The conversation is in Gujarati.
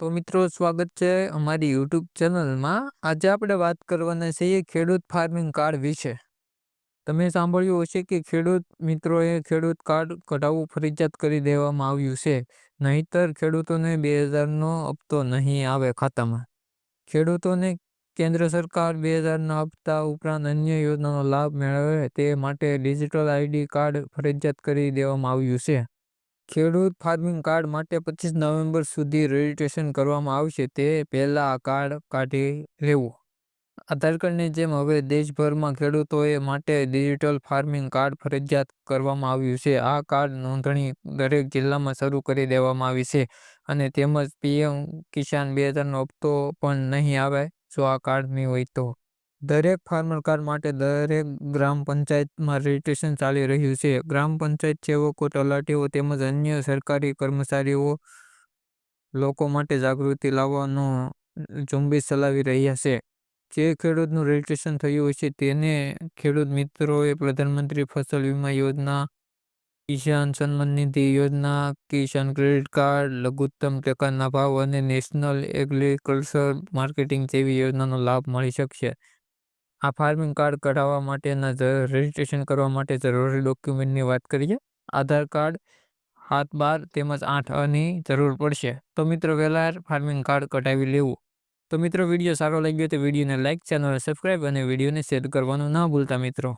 તો મિત્રો સ્વાગત છે અમારી યુટ્યુબ ચેનલમાં. આજે આપણે વાત કરવાના છીએ ખેડૂત ફાર્મિંગ કાર્ડ વિશે. તમે સાંભળ્યું હશે કે ખેડૂત મિત્રોએ ખેડૂત કાર્ડ કઢાવવું ફરજિયાત કરી દેવામાં આવ્યું છે. નહીંતર ખેડૂતોને 2000નો હપ્તો નહીં આવે ખાતામાં. ખેડૂતોને કેન્દ્ર સરકાર 2000ના હપ્તા ઉપરાંત અન્ય યોજનાનો લાભ મેળવે તે માટે ડિજિટલ આઈડી કાર્ડ ફરજિયાત કરી દેવામાં આવ્યું છે. ખેડૂત ફાર્મિંગ કાર્ડ માટે 25 નવેમ્બર સુધી રજીસ્ટ્રેશન કરવામાં આવશે. તે પહેલાં આ કાર્ડ કાઢી લેવું. આધાર કાર્ડની જેમ હવે દેશભરમાં ખેડૂતોએ માટે ડિજિટલ ફાર્મિંગ કાર્ડ ફરજિયાત કરવામાં આવ્યું છે. આ કાર્ડ નોંધણી દરેક જિલ્લામાં શરૂ કરી દેવામાં આવી છે અને તેમજ પીએમ કિસાન 2000નો હપ્તો પણ નહીં આવે જો આ કાર્ડ નહીં હોય તો. દરેક ફાર્મર કાર્ડ માટે દરેક ગ્રામ પંચાયતમાં રજીસ્ટ્રેશન ચાલી રહ્યું છે. ગ્રામ પંચાયત સેવકો, તલાટીઓ તેમજ અન્ય સરકારી કર્મચારીઓ લોકો માટે જાગૃતિ લાવવાનો ઝુંબેશ ચલાવી રહ્યા છે. જે ખેડૂતનું રજીસ્ટ્રેશન થયું હશે તેને ખેડૂત મિત્રોએ પ્રધાનમંત્રી ફસલ વીમા યોજના, કિસાન સન્માન નિધિ યોજના, કિસાન ક્રેડિટ કાર્ડ, લઘુત્તમ ટેકાના ભાવ અને નેશનલ એગ્રીકલ્ચર માર્કેટિંગ જેવી યોજનાનો લાભ મળી શકશે. આ ફાર્મિંગ કાર્ડ કઢાવવા માટેના રજીસ્ટ્રેશન કરવા માટે જરૂરી ડોક્યુમેન્ટની વાત કરીએ. આધાર કાર્ડ 7/12 તેમજ 8 ની જરૂર પડશે. તો મિત્રો વહેલા ફાર્મિંગ કાર્ડ કઢાવી લેવું. તો મિત્રો વિડીયો સારો લાગ્યો તો વિડીયોને લાઇક, ચેનલને સબસ્ક્રાઈબ અને વિડીયોને શેર કરવાનું ના ભૂલતા મિત્રો.